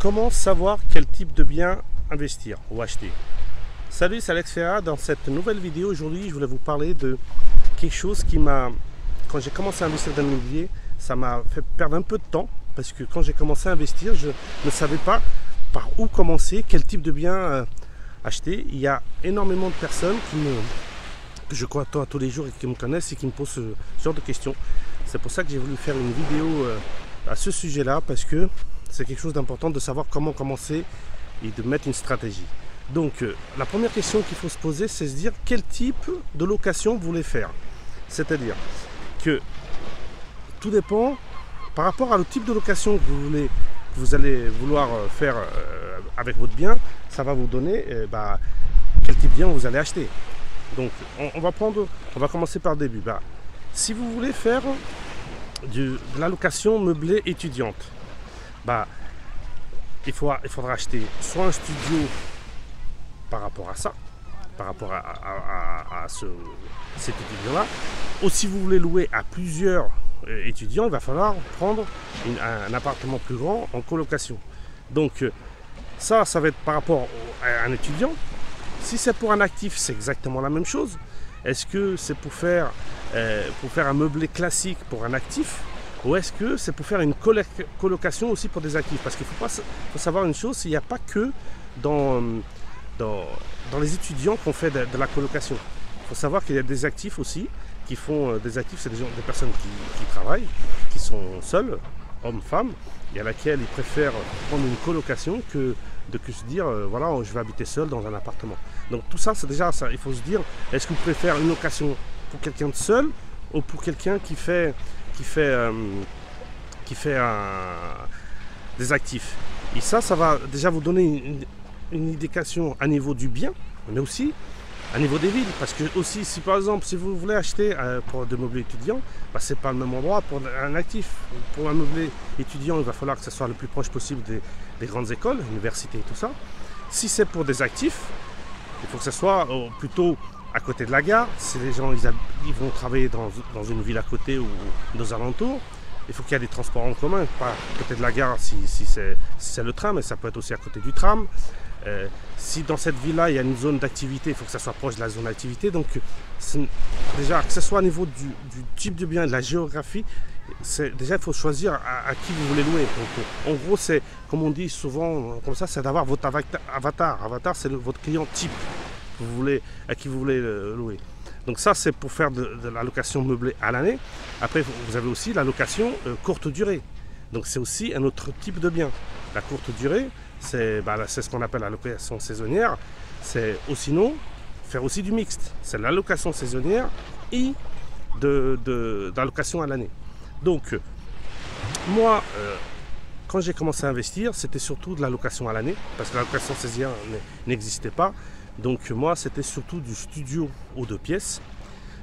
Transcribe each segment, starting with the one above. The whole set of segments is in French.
Comment savoir quel type de bien investir ou acheter? Salut, c'est Alex Ferra. Dans cette nouvelle vidéo aujourd'hui, je voulais vous parler de quelque chose qui m'a, quand j'ai commencé à investir dans l'immobilier, ça m'a fait perdre un peu de temps parce que quand j'ai commencé à investir, je ne savais pas par où commencer, quel type de bien acheter. Il y a énormément de personnes que je côtoie tous les jours et qui me connaissent et qui me posent ce genre de questions. C'est pour ça que j'ai voulu faire une vidéo à ce sujet-là, parce que c'est quelque chose d'important de savoir comment commencer et de mettre une stratégie. Donc la première question qu'il faut se poser, c'est se dire quel type de location vous voulez faire. C'est-à-dire que tout dépend par rapport au type de location que vous allez vouloir faire avec votre bien, ça va vous donner quel type de bien vous allez acheter. Donc on va commencer par le début. Si vous voulez faire de la location meublée étudiante, il faudra acheter soit un studio par rapport à ça, par rapport à cet étudiant-là, ou si vous voulez louer à plusieurs étudiants, il va falloir prendre un appartement plus grand en colocation. Donc ça va être par rapport à un étudiant. Si c'est pour un actif, c'est exactement la même chose. Est-ce que c'est pour faire un meublé classique pour un actif, ou est-ce que c'est pour faire une colocation aussi pour des actifs? Parce qu'il faut savoir une chose, il n'y a pas que dans les étudiants qu'on fait de la colocation. Il faut savoir qu'il y a des actifs aussi qui font des actifs, c'est des personnes qui travaillent, qui sont seuls, hommes, femmes, et à laquelle ils préfèrent prendre une colocation que se dire voilà, je vais habiter seul dans un appartement. Donc tout ça, c'est déjà ça. Il faut se dire, est-ce que vous préférez une location pour quelqu'un de seul ou pour quelqu'un qui fait des actifs? Et ça va déjà vous donner une indication à niveau du bien, mais aussi à niveau des villes. Parce que aussi, si par exemple, si vous voulez acheter pour des meublés étudiants, c'est pas le même endroit pour un actif. Pour un meublé étudiant, il va falloir que ce soit le plus proche possible des grandes écoles, universités et tout ça. Si c'est pour des actifs, il faut que ce soit plutôt à côté de la gare. Si les gens ils vont travailler dans une ville à côté ou aux alentours, il faut qu'il y ait des transports en commun, pas à côté de la gare si c'est le tram, mais ça peut être aussi à côté du tram. Si dans cette ville-là, il y a une zone d'activité, il faut que ça soit proche de la zone d'activité. Donc déjà, que ce soit au niveau du type de bien, de la géographie, déjà il faut choisir à qui vous voulez louer. Donc, en gros, c'est, comme on dit souvent comme ça, c'est d'avoir votre avatar. Avatar, c'est votre client type à qui vous voulez louer. Donc ça, c'est pour faire de la location meublée à l'année. Après, vous avez aussi la location courte durée. Donc c'est aussi un autre type de bien. La courte durée, c'est ce qu'on appelle la location saisonnière. C'est sinon faire aussi du mixte. C'est la location saisonnière et de la location à l'année. Donc moi, quand j'ai commencé à investir, c'était surtout de la location à l'année, parce que la location saisonnière n'existait pas. Donc moi, c'était surtout du studio aux 2 pièces.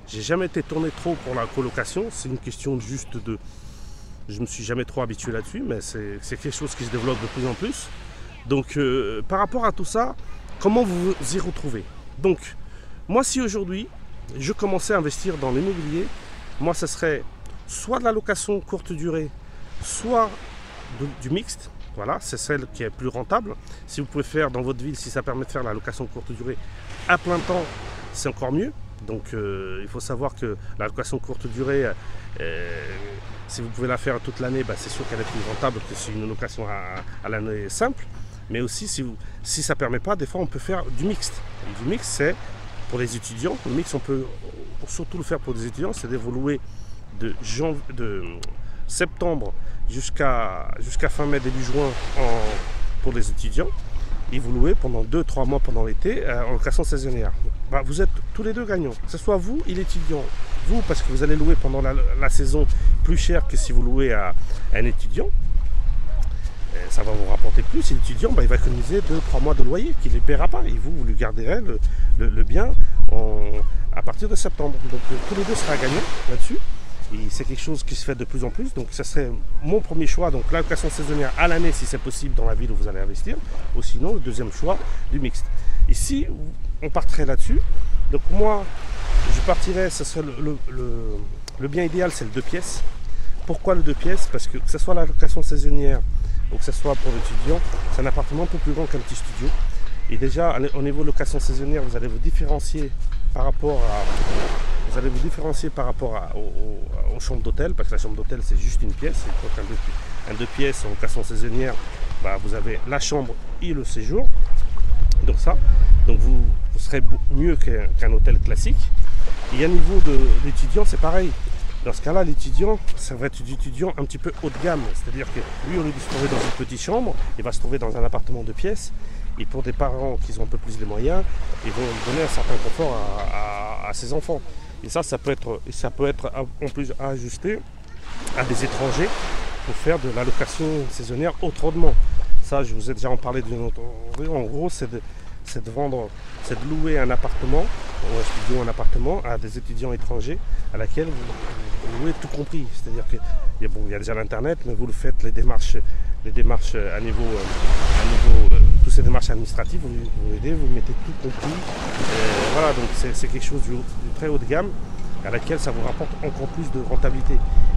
J'ai jamais été tourné trop pour la colocation. C'est une question juste de... Je me suis jamais trop habitué là-dessus, mais c'est quelque chose qui se développe de plus en plus. Donc par rapport à tout ça, comment vous y retrouvez? Donc moi, si aujourd'hui je commençais à investir dans l'immobilier, moi ce serait soit de la location courte durée, soit du mixte. Voilà, c'est celle qui est plus rentable. Si vous pouvez faire dans votre ville, si ça permet de faire la location courte durée à plein temps, c'est encore mieux. Donc il faut savoir que la location courte durée, si vous pouvez la faire toute l'année, c'est sûr qu'elle est plus rentable que si une location à l'année simple. Mais aussi, si ça ne permet pas, des fois on peut faire du mixte. Et du mixte, c'est pour les étudiants. Le mixte, on peut surtout le faire pour des étudiants, c'est de vous louer de septembre jusqu'à fin mai, début juin pour les étudiants, et vous louez pendant 2-3 mois pendant l'été en location saisonnière. Vous êtes tous les deux gagnants, que ce soit vous et l'étudiant. Vous, parce que vous allez louer pendant la saison plus cher que si vous louez à un étudiant, ça va vous rapporter plus. Et l'étudiant, il va économiser 2-3 mois de loyer qu'il ne paiera pas, et vous lui garderez le bien à partir de septembre. Donc tous les deux seront gagnants là-dessus. Et c'est quelque chose qui se fait de plus en plus. Donc ça serait mon premier choix, donc la location saisonnière à l'année si c'est possible dans la ville où vous allez investir. Ou sinon le deuxième choix, du mixte. Ici, on partirait là-dessus. Donc moi, je partirais, ce serait le bien idéal, c'est le 2 pièces. Pourquoi le 2 pièces? Parce que ce soit la location saisonnière ou que ce soit pour l'étudiant, c'est un appartement un peu plus grand qu'un petit studio. Et déjà, au niveau location saisonnière, vous allez vous différencier par rapport aux chambres d'hôtel, parce que la chambre d'hôtel, c'est juste une pièce. Et donc un deux pièces en location saisonnière, bah, vous avez la chambre et le séjour. Donc vous serez mieux qu'un hôtel classique. Et à niveau de l'étudiant, c'est pareil. Dans ce cas-là, l'étudiant, ça va être d'étudiant un petit peu haut de gamme. C'est-à-dire que lui, au lieu de se trouver dans une petite chambre, il va se trouver dans un appartement de pièces. Et pour des parents qui ont un peu plus les moyens, ils vont donner un certain confort à ses enfants. Et ça peut être en plus ajusté à des étrangers pour faire de la location saisonnière autrement. Ça, je vous ai déjà en parlé d'une autre. En gros, c'est de louer un appartement, ou un studio, un appartement à des étudiants étrangers à laquelle vous louez tout compris. C'est-à-dire qu'il y a déjà l'internet, mais vous le faites les démarches à niveau toutes ces démarches administratives, vous aidez, vous mettez tout compris. Voilà, donc c'est quelque chose du très haut de gamme à laquelle ça vous rapporte encore plus de rentabilité.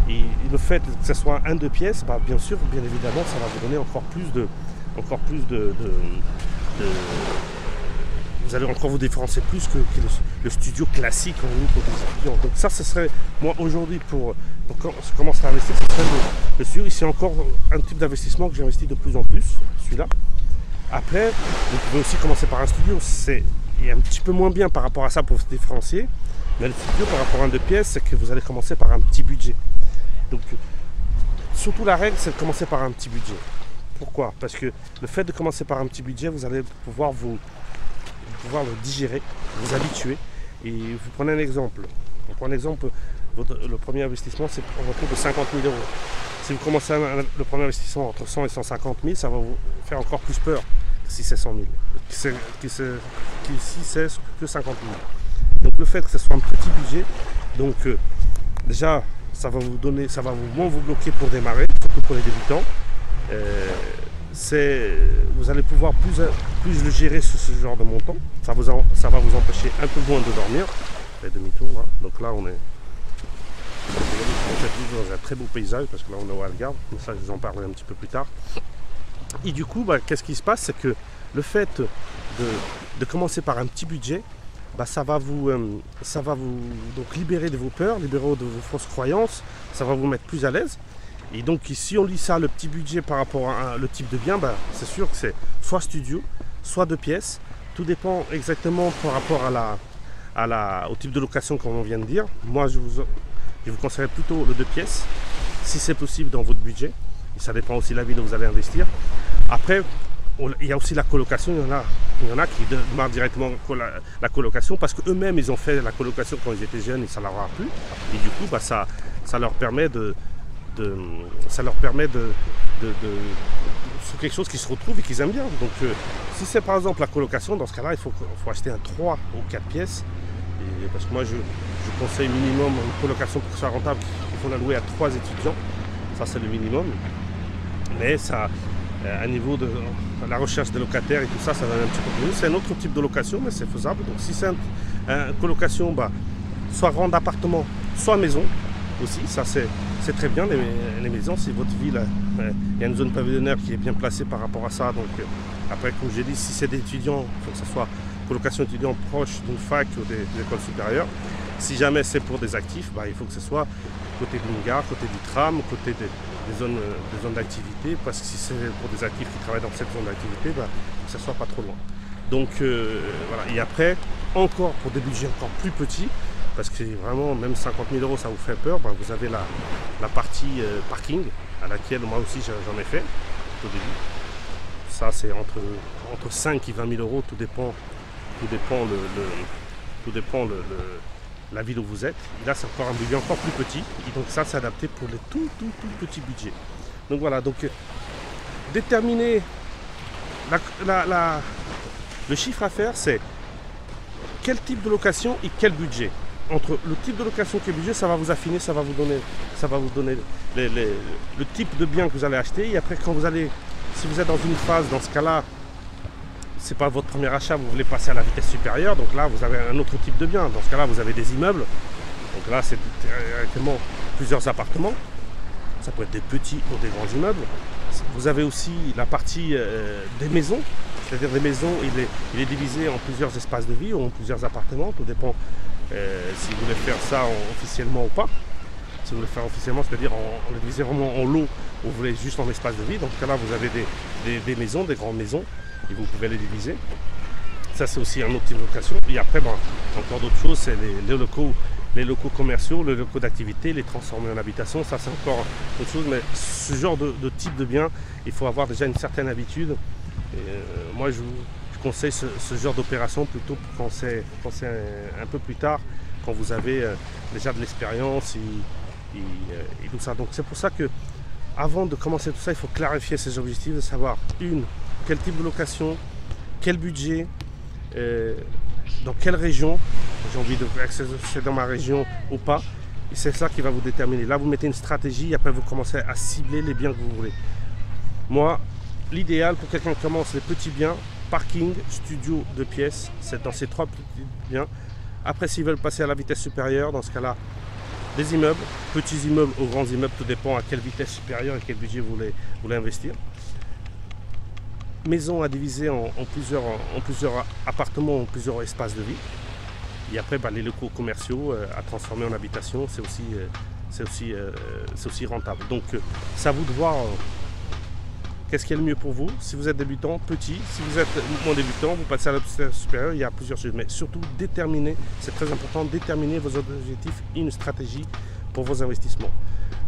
Et le fait que ce soit un deux pièces, bah, bien sûr, bien évidemment, ça va vous donner encore plus de vous allez encore vous différencier plus que le studio classique en ligne pour des étudiants. Donc ça, ce serait, moi aujourd'hui, pour commencer à investir, ce serait le studio. Ici encore un type d'investissement que j'investis de plus en plus, celui-là. Après, vous pouvez aussi commencer par un studio. C'est un petit peu moins bien par rapport à ça pour se différencier. Mais le studio par rapport à un deux pièces, c'est que vous allez commencer par un petit budget. Donc, surtout la règle, c'est de commencer par un petit budget. Pourquoi? Parce que le fait de commencer par un petit budget, vous allez pouvoir le digérer, vous habituer. Et vous prenez un exemple. On prend un exemple, le premier investissement, c'est autour de 50 000 euros. Si vous commencez le premier investissement entre 100 et 150 000, ça va vous faire encore plus peur que si c'est 100 000, si c'est que 50 000. Donc le fait que ce soit un petit budget, donc déjà ça va moins vous bloquer pour démarrer, surtout pour les débutants. Vous allez pouvoir plus le gérer sur ce genre de montant. Ça va vous empêcher un peu moins de dormir. Fait demi-tour là. Donc là on est dans un très beau paysage parce que là on est au Algarve, mais ça je vous en parlerai un petit peu plus tard. Et du coup, bah, qu'est-ce qui se passe, c'est que le fait de commencer par un petit budget, bah, ça va vous donc libérer de vos peurs, libérer de vos fausses croyances, ça va vous mettre plus à l'aise. Et donc si on lit ça, le petit budget par rapport à le type de bien, bah, c'est sûr que c'est soit studio, soit deux pièces. Tout dépend exactement par rapport au type de location comme on vient de dire. Moi je vous conseillerais plutôt le deux pièces, si c'est possible dans votre budget. Et ça dépend aussi de la ville où vous allez investir. Après, il y a aussi la colocation. Il y en a qui démarrent directement la colocation parce qu'eux-mêmes, ils ont fait la colocation quand ils étaient jeunes et ça leur a plu. Et du coup, bah, ça leur permet c'est quelque chose qui se retrouve et qu'ils aiment bien. Donc, si c'est par exemple la colocation, dans ce cas-là, il faut acheter un 3 ou 4 pièces. Et parce que moi, je conseille minimum une colocation pour que ce soit rentable. Il faut la louer à 3 étudiants. Ça, c'est le minimum. Mais ça, à niveau de la recherche des locataires et tout ça, ça va un petit peu plus. C'est un autre type de location, mais c'est faisable. Donc si c'est une colocation, bah, soit rente d'appartement, soit maison aussi, ça c'est très bien les maisons. Si votre ville, il y a une zone pavillonnaire qui est bien placée par rapport à ça. Donc après, comme j'ai dit, si c'est des étudiants, il faut que ce soit colocation étudiant proche d'une fac ou des écoles supérieures. Si jamais c'est pour des actifs, bah, il faut que ce soit côté d'une gare, côté du tram, côté des zones d'activité, parce que si c'est pour des actifs qui travaillent dans cette zone d'activité, bah, que ce soit pas trop loin. Donc voilà. Et après, encore pour des budgets encore plus petits, parce que vraiment même 50 000 euros ça vous fait peur, bah, vous avez la partie parking, à laquelle moi aussi j'en ai fait au début. Ça c'est entre 5 et 20 000 euros, tout dépend la ville où vous êtes. Et là c'est encore un budget encore plus petit, et donc ça c'est adapté pour les tout petits budgets. Donc voilà, donc déterminer le chiffre à faire, c'est quel type de location et quel budget. Entre le type de location et le budget, ça va vous affiner, ça va vous donner le type de bien que vous allez acheter. Et après, si vous êtes dans une phase, dans ce cas-là, c'est pas votre premier achat, vous voulez passer à la vitesse supérieure, donc là vous avez un autre type de bien. Dans ce cas-là, vous avez des immeubles, donc là c'est directement plusieurs appartements. Ça peut être des petits ou des grands immeubles. Vous avez aussi la partie des maisons, c'est-à-dire des maisons, il est divisé en plusieurs espaces de vie ou en plusieurs appartements, tout dépend si vous voulez faire ça officiellement ou pas. Si vous voulez faire officiellement, c'est-à-dire on le divise vraiment en lots ou vous voulez juste en espace de vie. Dans ce cas-là, vous avez des maisons, des grandes maisons, et vous pouvez les diviser. Ça, c'est aussi un autre type de location. Et après, encore d'autres choses, c'est les locaux commerciaux, les locaux d'activité, les transformer en habitation. Ça, c'est encore autre chose. Mais ce genre de type de bien, il faut avoir déjà une certaine habitude. Moi, je conseille ce genre d'opération plutôt quand c'est un peu plus tard, quand vous avez déjà de l'expérience et tout ça. Donc, c'est pour ça que avant de commencer tout ça, il faut clarifier ses objectifs, de savoir quel type de location, quel budget, dans quelle région j'ai envie de c'est dans ma région ou pas, et c'est ça qui va vous déterminer. Là, vous mettez une stratégie et après vous commencez à cibler les biens que vous voulez. Moi, l'idéal pour quelqu'un qui commence, les petits biens, parking, studio, 2 pièces, c'est dans ces 3 petits biens. Après, s'ils veulent passer à la vitesse supérieure, dans ce cas-là, des immeubles, petits immeubles ou grands immeubles, tout dépend à quelle vitesse supérieure et quel budget vous voulez investir. Maison à diviser en plusieurs appartements, en plusieurs espaces de vie. Et après, les locaux commerciaux à transformer en habitation, c'est aussi rentable. Donc, c'est à vous de voir qu'est-ce qui est le mieux pour vous. Si vous êtes débutant, petit. Si vous êtes moins débutant, vous passez à la vitesse supérieure, il y a plusieurs choses. Mais surtout, déterminer, c'est très important, déterminer vos objectifs et une stratégie pour vos investissements.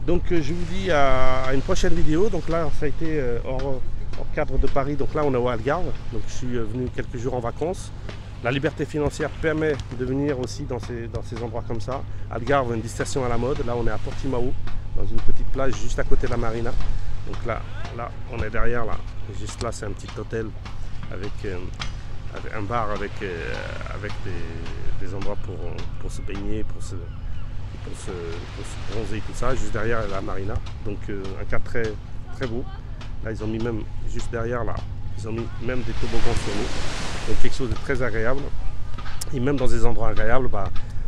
Donc, je vous dis à une prochaine vidéo. Donc là, ça a été hors cadre de Paris. Donc là, on est au Algarve. Donc, je suis venu quelques jours en vacances. La liberté financière permet de venir aussi dans ces endroits comme ça. Algarve, une destination à la mode. Là, on est à Portimao, dans une petite plage juste à côté de la marina. Donc là on est derrière, là. Juste là, c'est un petit hôtel avec un bar avec des endroits pour se baigner, pour se bronzer et tout ça. Juste derrière la marina. Donc un cadre très, très beau. Là, ils ont mis même, juste derrière, là, ils ont mis même des toboggans sur nous. Donc quelque chose de très agréable. Et même dans des endroits agréables,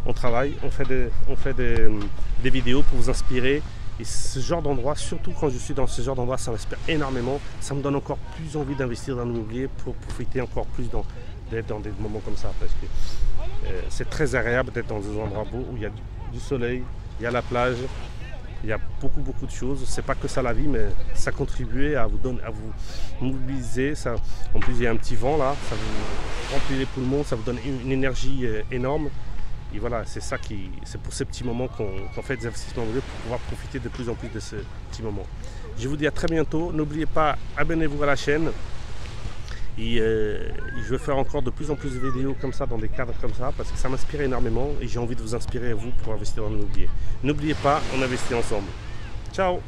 on travaille, on fait des vidéos pour vous inspirer. Et ce genre d'endroit, surtout quand je suis dans ce genre d'endroit, ça m'inspire énormément. Ça me donne encore plus envie d'investir dans l'immobilier pour profiter encore plus d'être dans des moments comme ça. Parce que c'est très agréable d'être dans des endroits beaux où il y a du soleil, il y a la plage, il y a beaucoup de choses. C'est pas que ça la vie, mais ça contribue à vous mobiliser. Ça, en plus, il y a un petit vent là, ça vous remplit les poumons, ça vous donne une énergie énorme. Et voilà, c'est pour ces petits moments qu'on fait des investissements immobiliers pour pouvoir profiter de plus en plus de ce petit moment. Je vous dis à très bientôt. N'oubliez pas, abonnez-vous à la chaîne. Et je vais faire encore de plus en plus de vidéos comme ça, dans des cadres comme ça, parce que ça m'inspire énormément et j'ai envie de vous inspirer, vous, pour investir dans l'immobilier. N'oubliez pas, on investit ensemble. Ciao!